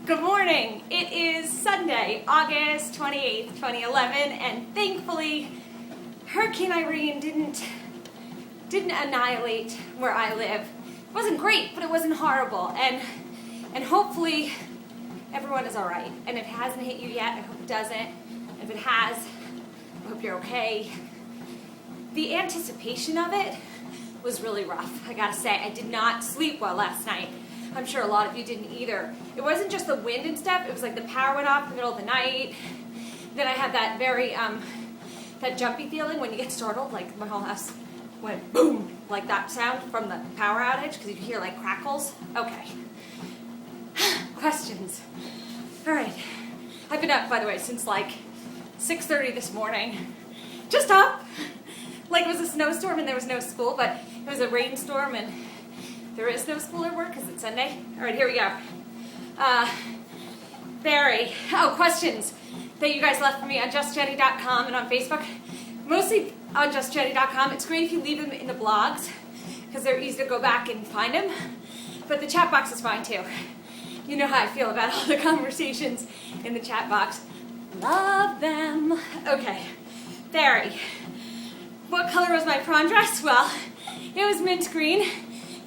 Good morning. It is Sunday, August 28th, 2011, and thankfully Hurricane Irene didn't annihilate where I live. It wasn't great, but it wasn't horrible, and hopefully everyone is all right. And if it hasn't hit you yet, I hope it doesn't. If it has, I hope you're okay. The anticipation of it was really rough, I gotta say. I did not sleep well last night. I'm sure a lot of you didn't either. It wasn't just the wind and stuff, it was like the power went off in the middle of the night. Then I had that very, that jumpy feeling when you get startled, like my whole house went boom, like that sound from the power outage, because you hear like crackles. Okay. Questions. All right. I've been up, by the way, since like 6:30 this morning. Just up. Like it was a snowstorm and there was no school, but it was a rainstorm and there is no school or work because it's Sunday. All right, here we go. Questions that you guys left for me on justjenny.com and on Facebook. Mostly on justjenny.com. It's great if you leave them in the blogs because they're easy to go back and find them. But the chat box is fine too. You know how I feel about all the conversations in the chat box. Love them. Okay, Barry. What color was my prom dress? Well, it was mint green.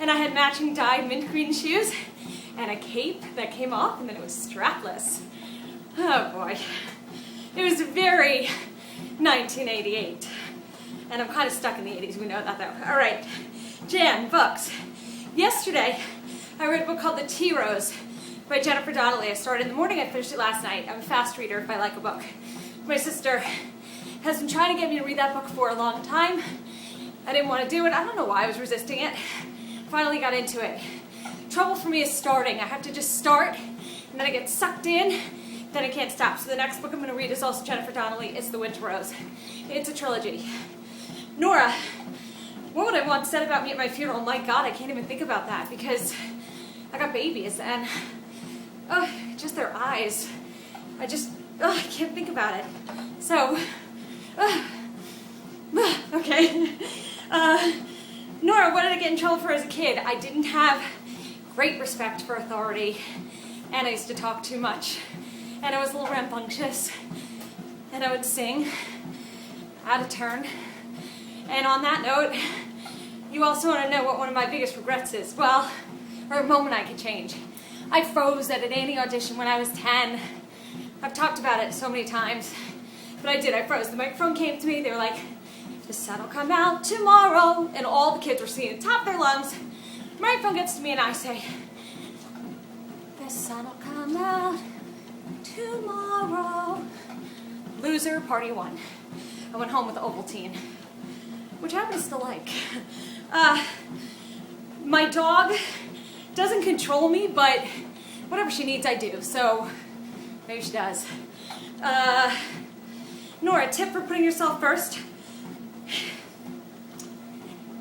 And I had matching dyed mint green shoes and a cape that came off, and then it was strapless. Oh boy. It was very 1988. And I'm kind of stuck in the 80s, we know that though. All right, Jan, books. Yesterday, I read a book called The Tea Rose by Jennifer Donnelly. I started in the morning, I finished it last night. I'm a fast reader if I like a book. My sister has been trying to get me to read that book for a long time. I didn't want to do it. I don't know why I was resisting it. Finally got into it. Trouble for me is starting. I have to just start, and then I get sucked in, then I can't stop. So the next book I'm going to read is also Jennifer Donnelly. It's The Winter Rose. It's a trilogy. Nora, what would I want said about me at my funeral? My God, I can't even think about that because I got babies, and just their eyes. I can't think about it. So, okay. Nora, what did I get in trouble for as a kid? I didn't have great respect for authority, and I used to talk too much, and I was a little rambunctious, and I would sing out of turn. And on that note, you also want to know what one of my biggest regrets is. Well, or a moment I could change. I froze at an Annie audition when I was 10. I've talked about it so many times, but I did. I froze. The microphone came to me. They were like, "The sun will come out tomorrow," and all the kids were singing at the top of their lungs. The microphone gets to me and I say, "The sun will come out tomorrow." Loser, party one. I went home with the Ovaltine, which I happen to still like. My dog doesn't control me, but whatever she needs I do, so maybe she does. Nora, a tip for putting yourself first?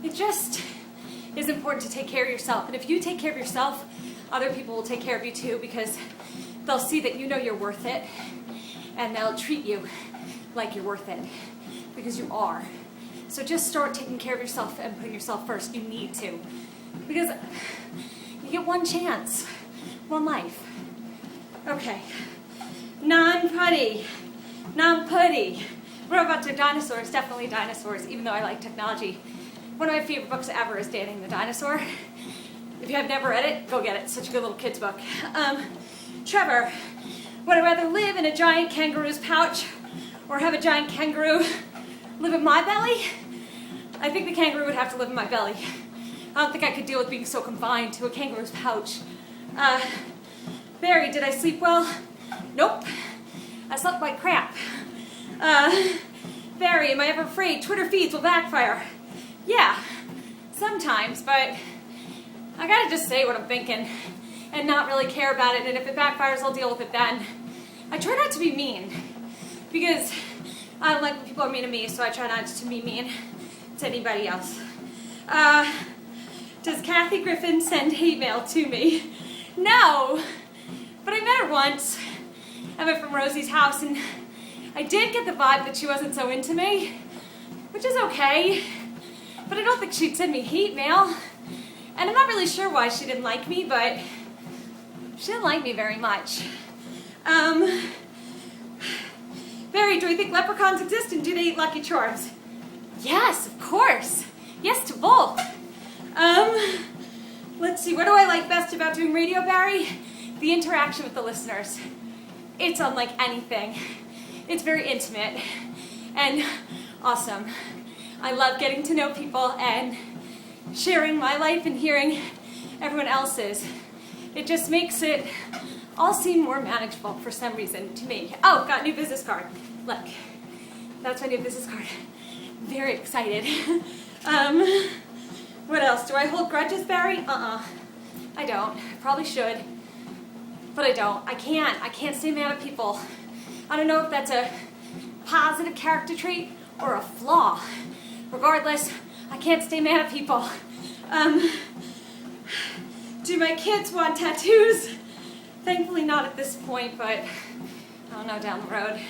It just is important to take care of yourself. And if you take care of yourself, other people will take care of you too, because they'll see that you know you're worth it, and they'll treat you like you're worth it, because you are. So just start taking care of yourself and putting yourself first. You need to. Because you get one chance, one life. Okay. Non-putty. Robots or dinosaurs? Definitely dinosaurs, even though I like technology. One of my favorite books ever is Danny the Dinosaur. If you have never read it, go get it. It's such a good little kid's book. Trevor, would I rather live in a giant kangaroo's pouch or have a giant kangaroo live in my belly? I think the kangaroo would have to live in my belly. I don't think I could deal with being so confined to a kangaroo's pouch. Barry, did I sleep well? Nope. I slept like crap. Barry, am I ever afraid Twitter feeds will backfire? Yeah, sometimes, but I gotta just say what I'm thinking and not really care about it, and if it backfires, I'll deal with it then. I try not to be mean, because I don't like when people are mean to me, so I try not to be mean to anybody else. Does Kathy Griffin send hate mail to me? No, but I met her once. I went from Rosie's house, and I did get the vibe that she wasn't so into me, which is okay. But I don't think she'd send me hate mail. And I'm not really sure why she didn't like me, but She didn't like me very much. Barry, do you think leprechauns exist and do they eat Lucky Charms? Yes, of course. Yes to both. Let's see, what do I like best about doing radio, Barry? The interaction with the listeners. It's unlike anything. It's very intimate and awesome. I love getting to know people and sharing my life and hearing everyone else's. It just makes it all seem more manageable for some reason to me. Oh, got a new business card. Look, that's my new business card. Very excited. What else? Do I hold grudges, Barry? I don't. Probably should. But I don't. I can't stay mad at people. I don't know if that's a positive character trait or a flaw. Regardless, I can't stay mad at people. Do my kids want tattoos? Thankfully not at this point, but I don't know, down the road.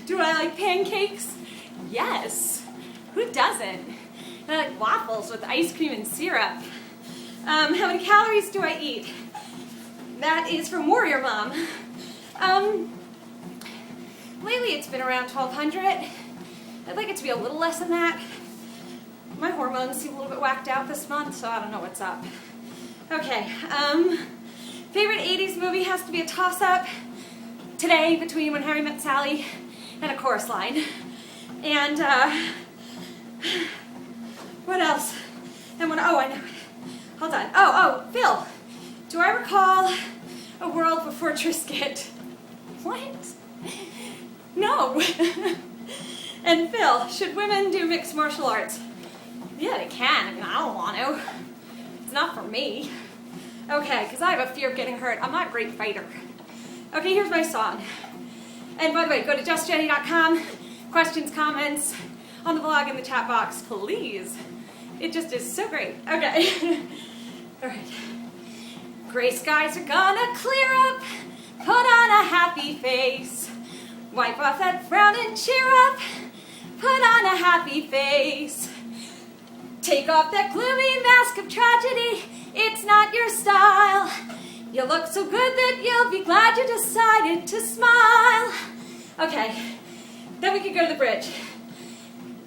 Do I like pancakes? Yes. Who doesn't? I like waffles with ice cream and syrup. How many calories do I eat? That is from Warrior Mom. Lately it's been around 1,200. I'd like it to be a little less than that. My hormones seem a little bit whacked out this month, so I don't know what's up. Okay, favorite 80s movie has to be a toss-up today between When Harry Met Sally and A Chorus Line. And, what else? And what, oh, I know. Hold on. Oh, Phil, do I recall A World Before Trisket? What? No. And Phil, should women do mixed martial arts? Yeah, they can. I mean, I don't want to. It's not for me. Okay, because I have a fear of getting hurt. I'm not a great fighter. Okay, here's my song. And by the way, go to justjenny.com. Questions, comments on the blog in the chat box, please. It just is so great. Okay. All right. Gray skies are gonna clear up. Put on a happy face. Wipe off that frown and cheer up. Put on a happy face. Take off that gloomy mask of tragedy. It's not your style. You look so good that you'll be glad you decided to smile. Okay, then we could go to the bridge.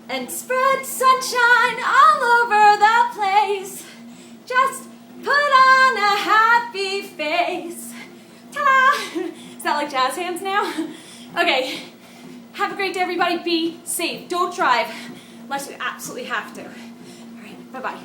And spread sunshine all over the place. Just put on a happy face. Ta-da! Is that like jazz hands now? Okay, have a great day, everybody. Be safe. Don't drive unless you absolutely have to. All right, bye-bye.